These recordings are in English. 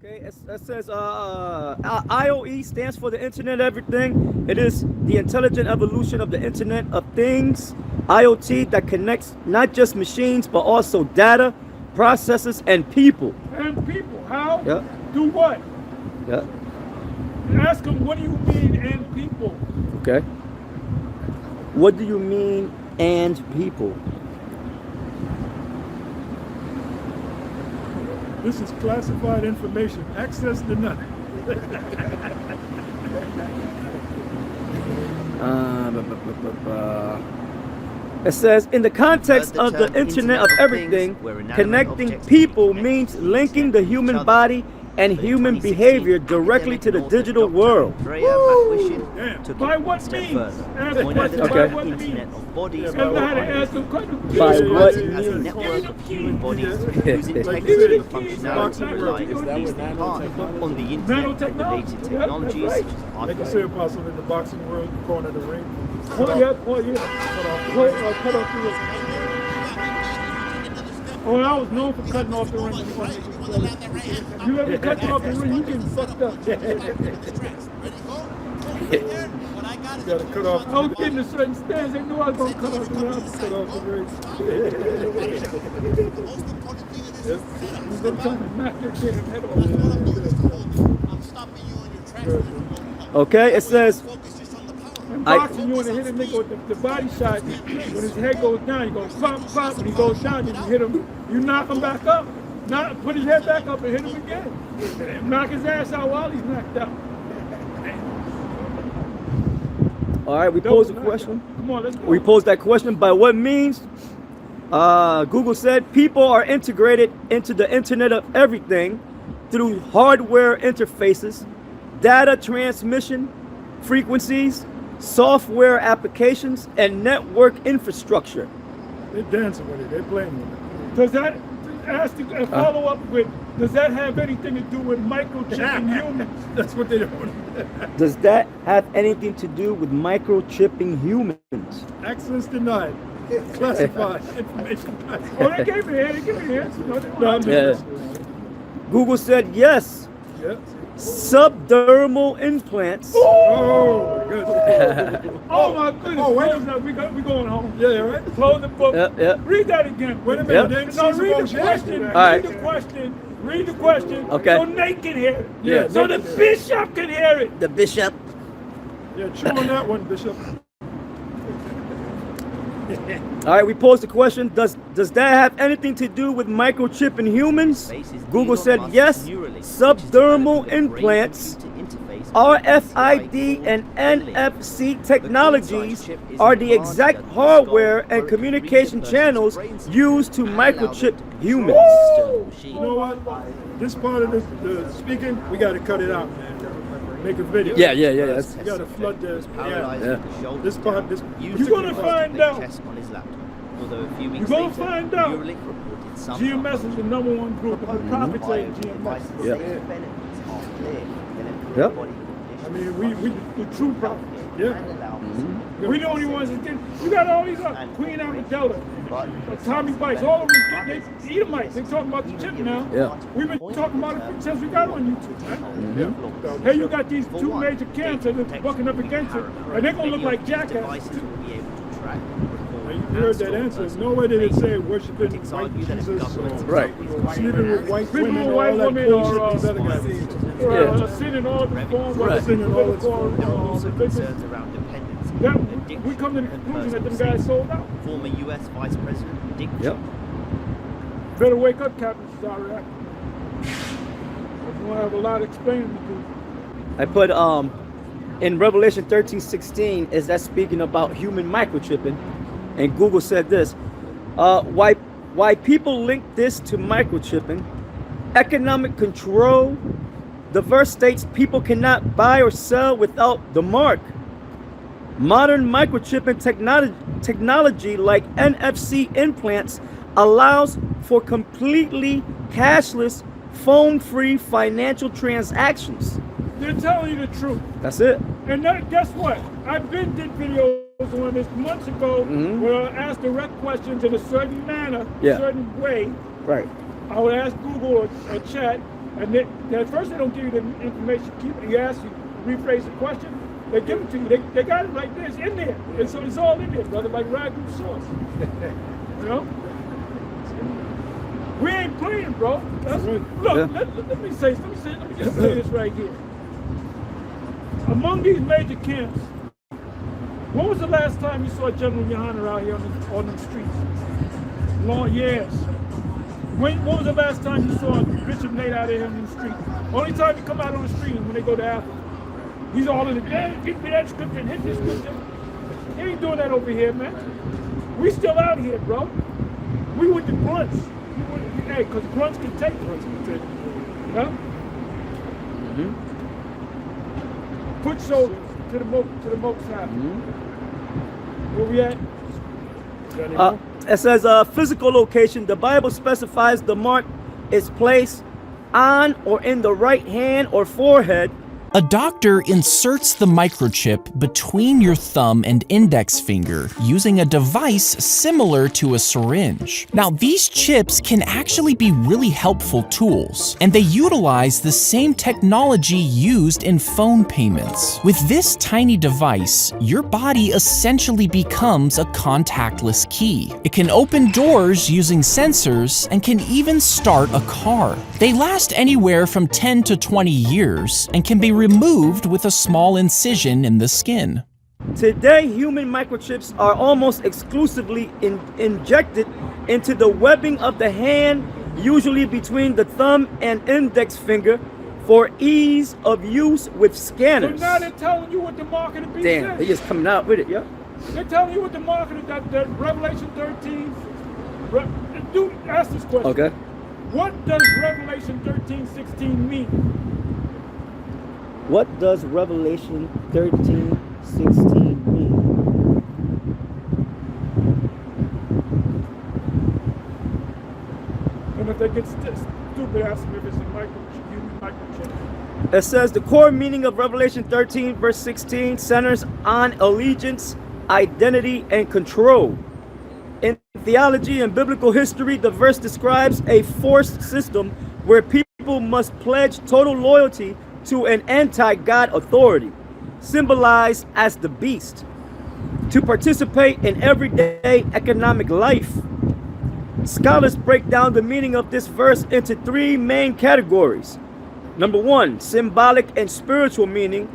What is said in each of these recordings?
Okay, it says IOE stands for the Internet of Everything. It is the intelligent evolution of the Internet of Things, IoT, that connects not just machines but also data, processes, and people. And people, how? Yeah. Do what? Yeah. Ask them, what do you mean, and people? Okay. What do you mean, and people? This is classified information. Access denied. It says, in the context of the Internet of Everything, connecting people means linking the human body and human behavior directly to the digital world. By what means? Ask the question, Okay. by what means? And how to ask them questions. By what as a means? network of human bodies whose integrity and functionality rely at least in part on the internet and related technologies such as Like you artificial say, Apostle, in the boxing world, corner of the ring. Oh, cut yeah. Cut off the ring. Oh, I was known for cutting off the ring. You ever cut off the ring, you getting fucked up. You gotta cut off. I was getting a certain stance. They knew I was gonna cut off the ring. I cut off the ring. You're trying to knock your kid head off. Okay, it says, In boxing, you want to hit a nigga with the body shot. When his head goes down, you go pop, pop. When he goes down, you hit him. You knock him back up. Put his head back up and hit him again. Knock his ass out while he's knocked out. all right, we posed a question. Come on, let's go. We posed that question, by what means? Google said people are integrated into the Internet of Everything through hardware interfaces, data transmission frequencies, software applications, and network infrastructure. They're dancing with it. They're playing with it. Does that follow up with? Does that have anything to do with microchipping humans? That's what they're doing. Does that have anything to do with microchipping humans? Access denied. Classified information. Oh, they gave me an answer. No, I'm Yeah. Google said yes. Yeah. Subdermal implants. Oh, my goodness. Oh, my goodness. Oh, wait a minute. We going home. Yeah, right. Close the book. Yeah. Read that again. Wait a minute. Yep. No, read the question. All right. Read the question. Okay. So Nate can hear it. Yeah. So the bishop can hear it. The bishop. Yeah, chew on that one, Bishop. All right, we posed the question, does that have anything to do with microchipping humans? Google said yes. Subdermal implants, RFID and NFC technologies are the exact hardware and communication channels used to microchip humans. You know what? This part of the speaking, we got to cut it out, man. Make a video. Yeah. You got to flood this. Yeah. This part, you're going to find out. You're going to find out. GMS is the #1 group of the profits in GMS. Yep. I mean, we the true profit. Yeah. We the only ones that get. You got all these Queen Amidala, Tommy Bites, all of them getting they Edomites. They talking about the chip now. Yeah. We've been talking about it since we got on YouTube, right? Hey, you got these two major cancers that's bucking up against it, and they're gonna look like jackasses. You heard that answer. There's no way did it say worshiping white Jesus or Right. sleeping with white women or all that bullshit these other guys. Sinning all the forms, Right. sinning all the forms. There are also concerns around dependence. We come to the conclusion that them guys sold out. Former U.S. Vice President Dick Yep. Better wake up, Captain Cesare. We're gonna have a lot of explaining to do. I put in Revelation 13:16, is that speaking about human microchipping? And Google said this, why people link this to microchipping, economic control, the verse states people cannot buy or sell without the mark. Modern microchipping technology like NFC implants allows for completely cashless, phone-free financial transactions. They're telling you the truth. That's it. And guess what? I've been did videos on this months ago where I asked direct questions in a certain manner, a certain way. Right. I would ask Google or chat, And at first they don't give you the information. You ask, you rephrase the question, they give it to you. They got it right there. It's in there. It's all in there, brother, like ragu sauce. You know? We ain't playing, bro. Look, let me just say this right here. Among these major camps, when was the last time you saw General Yohana out here on the streets? Long years. When was the last time you saw Bishop Nate out there on the street? Only time he come out on the street is when they go to Africa. He's all in the damn, get me that scripture and hit this scripture. He ain't doing that over here, man. We still out here, bro. We with the grunts. Hey, because grunts can take. Huh? Put so to the most high. Where we at? It says physical location. The Bible specifies the mark is placed on or in the right hand or forehead. A doctor inserts the microchip between your thumb and index finger using a device similar to a syringe. Now, these chips can actually be really helpful tools, and they utilize the same technology used in phone payments. With this tiny device, your body essentially becomes a contactless key. It can open doors using sensors and can even start a car. They last anywhere from 10 to 20 years and can be removed with a small incision in the skin. Today, human microchips are almost exclusively injected into the webbing of the hand, usually between the thumb and index finger, for ease of use with scanners. So now they're telling you what the mark of the beast Damn, is. they just coming out with it, yeah. They're telling you what the mark of the Revelation 13. Dude, ask this question. Okay. What does Revelation 13:16 mean? What does Revelation 13:16 mean? And if they get stupid, ask them if it's a microchip. It says the core meaning of Revelation 13 verse 16 centers on allegiance, identity, and control. In theology and biblical history, the verse describes a forced system where people must pledge total loyalty to an anti-God authority, symbolized as the beast, to participate in everyday economic life. Scholars break down the meaning of this verse into three main categories. Number one, symbolic and spiritual meaning.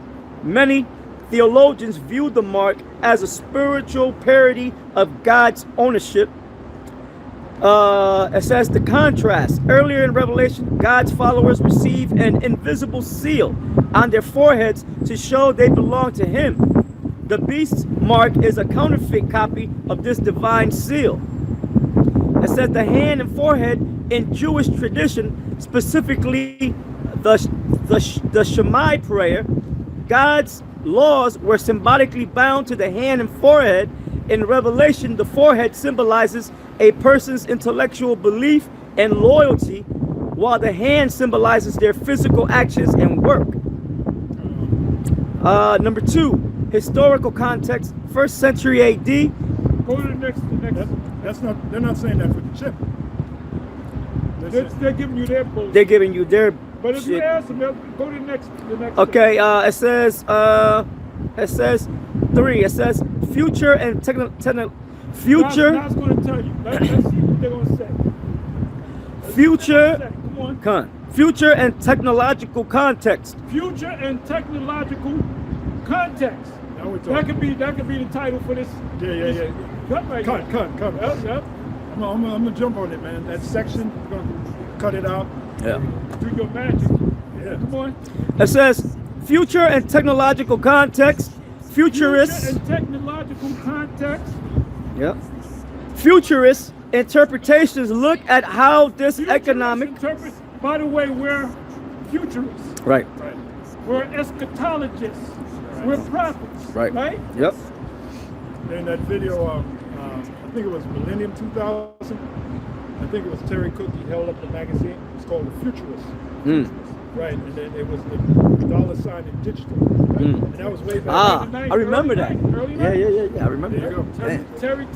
Many theologians view the mark as a spiritual parody of God's ownership. It says the contrast. Earlier in Revelation, God's followers receive an invisible seal on their foreheads to show they belong to Him. The beast's mark is a counterfeit copy of this divine seal. It says the hand and forehead in Jewish tradition, specifically the Shema prayer, God's laws were symbolically bound to the hand and forehead. In Revelation, the forehead symbolizes a person's intellectual belief and loyalty, while the hand symbolizes their physical actions and work. Number two, historical context, 1st century AD. Go to the next. They're not saying that for the chip. They're giving you their bullshit. They're giving you their But if shit. you ask them, go to the next. Okay, it says 3. It says future and future. Now it's going to tell you. Let's see what they're going to say. Future. Come on. Future and technological context. Future and technological context. Now we're talking. That could be the title for this. Yeah. Cut right Cut. Yep. I'm gonna jump on it, man. That section, we're gonna cut it out. Yeah. Do your magic. Yeah. Come on. It says future and technological context. Futurists. Future and technological context. Yep. Futurist interpretations look at how this economic. By the way, we're futurists. Right. We're eschatologists. We're prophets. Right. Right? Yep. In that video, I think it was Millennium 2000. I think it was Terry Cook. He held up the magazine. It's called The Futurist. Right, and then it was the dollar sign in digital. Right? And that was way back. Ah, Early I night, remember early that. night, early night. Yeah. I remember There you go. that. Man. Terry.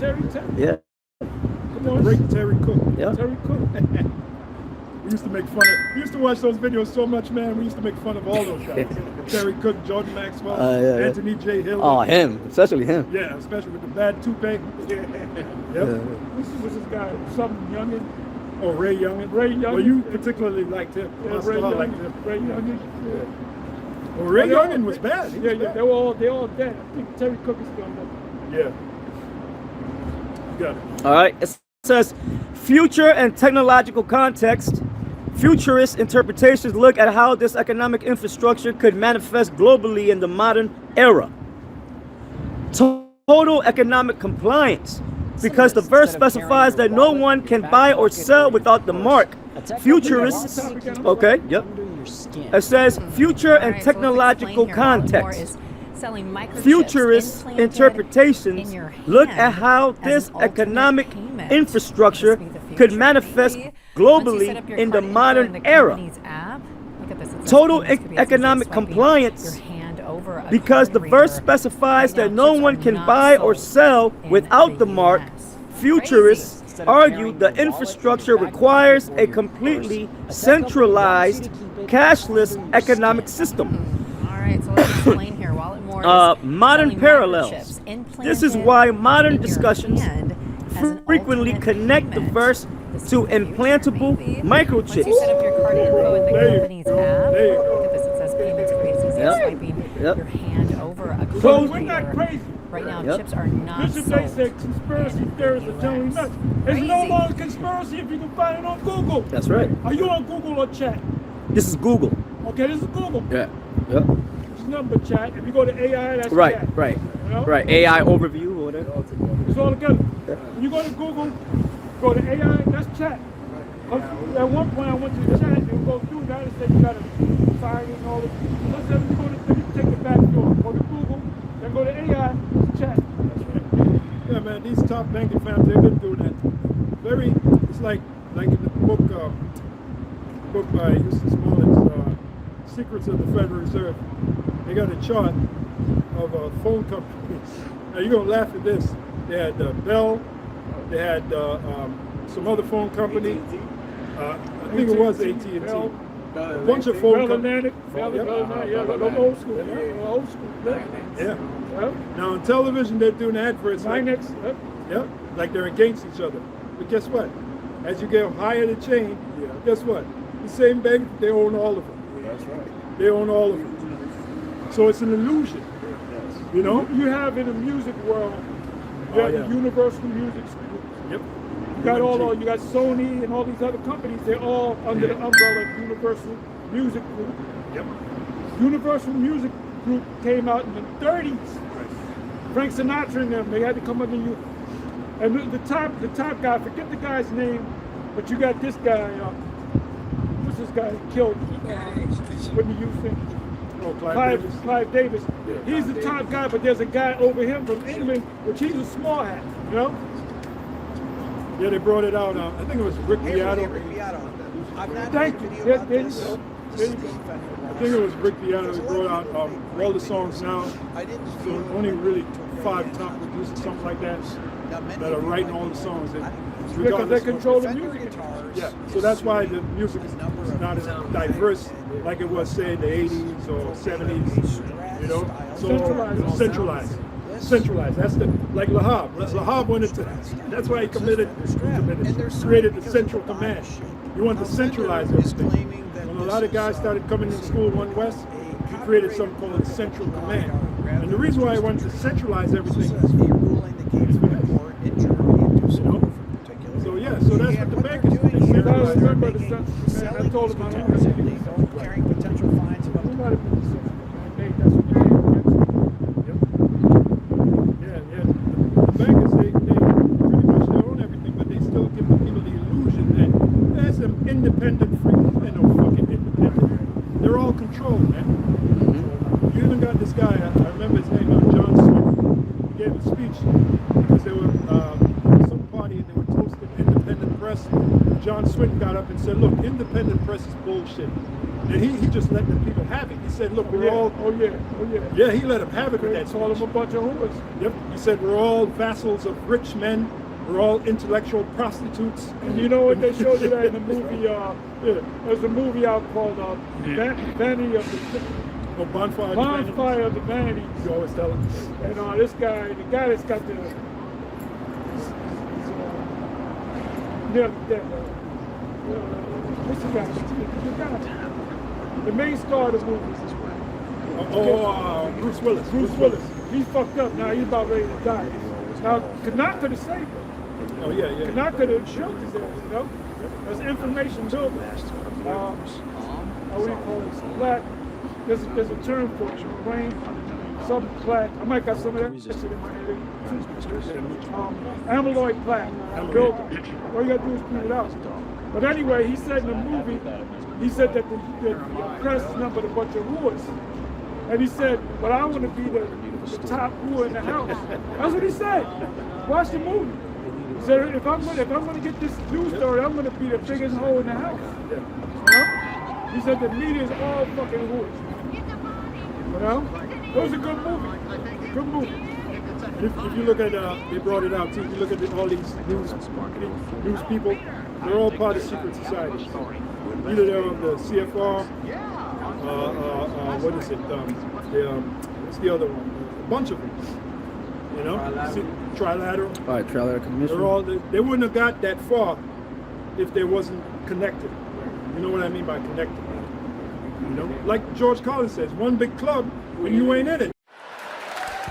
Yeah. Come on. Great Terry Cook. Yeah. Terry Cook. We used to make fun of. We used to watch those videos so much, man. We used to make fun of all those guys. Terry Cook, Jordan Maxwell, Yeah. Anthony J. Hill. Oh, him, especially him. Yeah, especially with the bad toupee. Yep. What's this guy? Something Youngin? Oh, Ray Youngin. Ray Youngin. Well, you particularly liked him. Yeah, I Ray still Youngin. liked him. Ray Youngin. Yeah. Well, Ray Youngin was bad. He was Yeah, bad. they're all dead. I think Terry Cook is still there. Yeah. You got it. All right. It says future and technological context. Futurist interpretations look at how this economic infrastructure could manifest globally in the modern era. Total economic compliance, because the verse specifies that no one can buy or sell without the mark. Futurists, okay, yep. It says future and technological context. Futurist interpretations look at how this economic infrastructure could manifest globally in the modern era. Total economic compliance, because the verse specifies that no one can buy or sell without the mark. Futurists argue the infrastructure requires a completely centralized, cashless economic system. All right, so let's explain here. While it more Modern parallels. This is why modern discussions frequently connect the verse to implantable microchips. Once you set up your card info in the company's app, There you go. look at this. It says payments crazy. So Yep. swiping Yep. your hand over a So code we're not reader. crazy. Right now, Yep. chips are not This is sold. they say conspiracy in theorists the are telling you US. nuts. It's no Crazy. longer conspiracy if you can find it on Google. That's right. Are you on Google or chat? This is Google. Okay, this is Google. Yeah. Yep. It's number chat. If you go to AI, that's Right. chat. Right. You know? Right. AI overview or whatever. It's all together. When you go to Google, go to AI, that's chat. At one point, I went to the chat, it would go through that and say you gotta sign in and all this. Let's say you go to, take the back door, go to Google, then go to AI, chat. Yeah, man, these top banking firms, they've been doing that. It's like in the book by Houston Smollett's Secrets of the Federal Reserve. They got a chart of phone companies. Now you're gonna laugh at this. They had Bell, they had some other phone company. I think it was AT&T. Bell. A bunch of phone Bell companies. Atlantic, Bell Atlantic, yeah, those old school, old school. Yeah. Yep. Now on television, they're doing adverts like, Mynex, yep. yeah, like they're against each other. But guess what? As you get higher the chain, guess what? The same bank, they own all of them. That's right. They own all of them. So it's an illusion. You know? You have in the music world, you have the Universal Music Group. Yep. You got you got Sony and all these other companies. They're all under the umbrella of Universal Music Group. Yep. Universal Music Group came out in the 30s. Frank Sinatra and them, they had to come under you. And the top guy, forget the guy's name, but you got this guy. What's this guy killed? Whitney Houston. Oh, Clive Davis. Clive Davis. He's the top guy, but there's a guy over him from England, which he's a small hat. You know? Yeah, they brought it out. I think it was Rick Beato. Thank you. There you go. There you go. I think it was Rick Beato who brought out all the songs now. So only really 5 top producers, something like that are writing all the songs. Because they control the music. Yeah, so that's why the music is not as diverse like it was, say, in the 80s or 70s. You know, so centralized. That's like Lahab. Lahab wanted to. That's why he created the central command. You want to centralize everything. When a lot of guys started coming to school in One West, he created something called the central command. And the reason why he wanted to centralize everything is for this. So yeah, so that's what the bankers do. They I centralize remember everything. the man. I told him I don't Carrying potential fines of up to might have been the central command. That's what they did. Yeah. The bankers, they pretty much own everything, but they still give the people the illusion that there's some independent free. They're no fucking independent. They're all controlled, man. You even got this guy, I remember his name, John Smith. He gave a speech because they were some party and they were toasting independent press. John Swinton got up and said, look, independent press is bullshit. And he just let the people have it. He said, look, we're all... Oh yeah. Yeah, he let them have it with that Called speech. him a bunch of hookers. Yep. He said we're all vassals of rich men We're all intellectual prostitutes. And you know what, they showed you that in the movie, there's a movie out called Vanity of the Oh, Bonfire of the Vanity. You always tell them. And this guy, the guy that's got the what's the guy? The main star of the movie. Bruce Willis. Bruce Willis. He's fucked up now. He's about ready to die. Now, Canuck could have saved him. Oh yeah. Canuck could have shot his ass, you know? There's information built. What do you call it? Plat. There's a term for it. Brain. Some plat. I might got some of that shit in my head. Amyloid plaque. Built. All you gotta do is print it out. But anyway, he said in the movie, he said that the press numbered a bunch of whores. And he said, but I want to be the top whore in the house. That's what he said. Watch the movie. He said, if I'm gonna get this news story, I'm gonna be the biggest hoe in the house. You know? He said the media is all fucking whores. You know? It was a good movie. Good movie. If you look at, they brought it out too. If you look at all these news people, they're all part of secret societies. Either they're on the CFR, what is it? What's the other one? A bunch of them. You know, Trilateral. All right, Trilateral Commission. They wouldn't have got that far if they wasn't connected. You know what I mean by connected? You know, like George Carlin says, one big club when you ain't in it.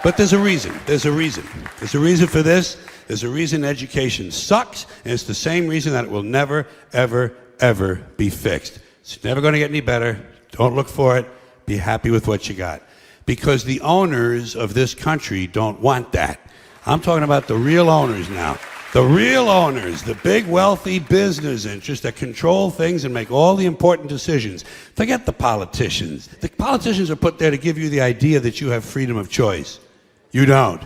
But there's a reason. There's a reason. There's a reason for this. There's a reason education sucks, and it's the same reason that it will never, ever, ever be fixed. It's never going to get any better. Don't look for it. Be happy with what you got. Because the owners of this country don't want that. I'm talking about the real owners now. The real owners, the big wealthy business interests that control things and make all the important decisions. Forget the politicians. The politicians are put there to give you the idea that you have freedom of choice. You don't.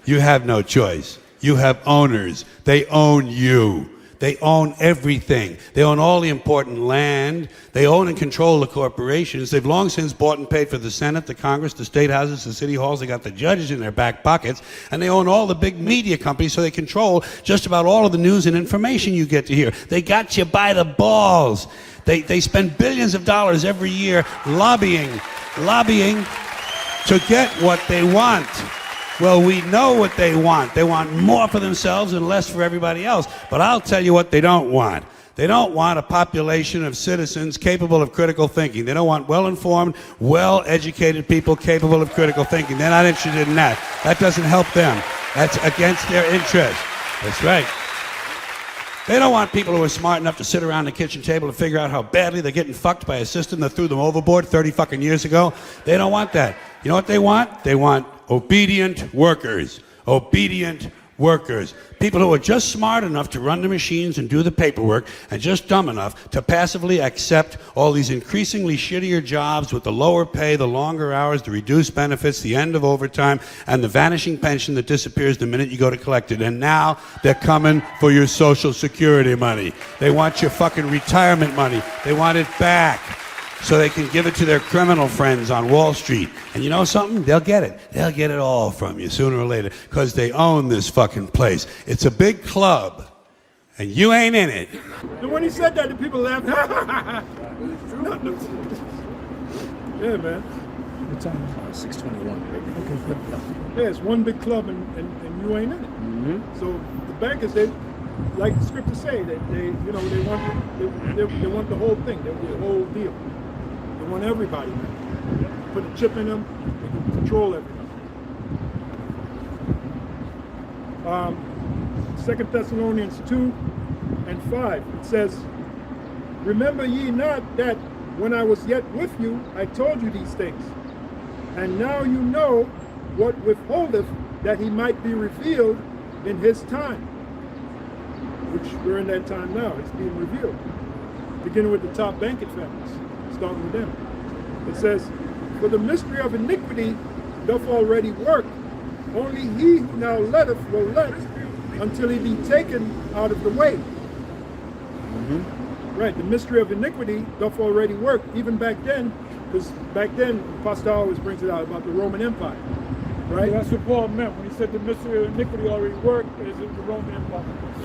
You have no choice. You have owners. They own you. They own everything. They own all the important land. They own and control the corporations. They've long since bought and paid for the Senate, the Congress, the state houses, the city halls. They got the judges in their back pockets. And they own all the big media companies, so they control just about all of the news and information you get to hear. They got you by the balls. They spend billions of dollars every year lobbying to get what they want. Well, we know what they want. They want more for themselves and less for everybody else. But I'll tell you what they don't want. They don't want a population of citizens capable of critical thinking. They don't want well-informed, well-educated people capable of critical thinking. They're not interested in that. That doesn't help them. That's against their interest. That's right. They don't want people who are smart enough to sit around the kitchen table and figure out how badly they're getting fucked by a system that threw them overboard 30 fucking years ago. They don't want that. You know what they want? They want obedient workers. Obedient workers. People who are just smart enough to run the machines and do the paperwork and just dumb enough to passively accept all these increasingly shittier jobs with the lower pay, the longer hours, the reduced benefits, the end of overtime, and the vanishing pension that disappears the minute you go to collect it. And now they're coming for your Social Security money. They want your fucking retirement money. They want it back, so they can give it to their criminal friends on Wall Street. And you know something? They'll get it. They'll get it all from you sooner or later, because they own this fucking place. It's a big club, and you ain't in it. And when he said that, the people laughed. Yeah, man. What time? 6:21. Yeah, it's one big club, and you ain't in it. Mm-hmm. So the bankers, they, like the scriptures say, that they want the whole thing, the whole deal. They want everybody. Put a chip in them, they can control everything. 2 Thessalonians 2:5, it says, "Remember ye not that when I was yet with you, I told you these things, and now you know what withholdeth, that he might be revealed in his time." Which we're in that time now. It's being revealed. Beginning with the top banking families, starting with them. It says, "For the mystery of iniquity doth already work. Only he who now letteth will let until he be taken out of the way." Mm-hmm. Right, the mystery of iniquity doth already work, even back then, because back then, Pastor always brings it out about the Roman Empire. right? That's what Paul meant when he said the mystery of iniquity already worked as in the Roman Empire.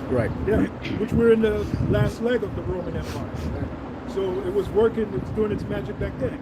Right. Yeah, which we're in the last leg of the Roman Empire. So it was working, it was doing its magic back then.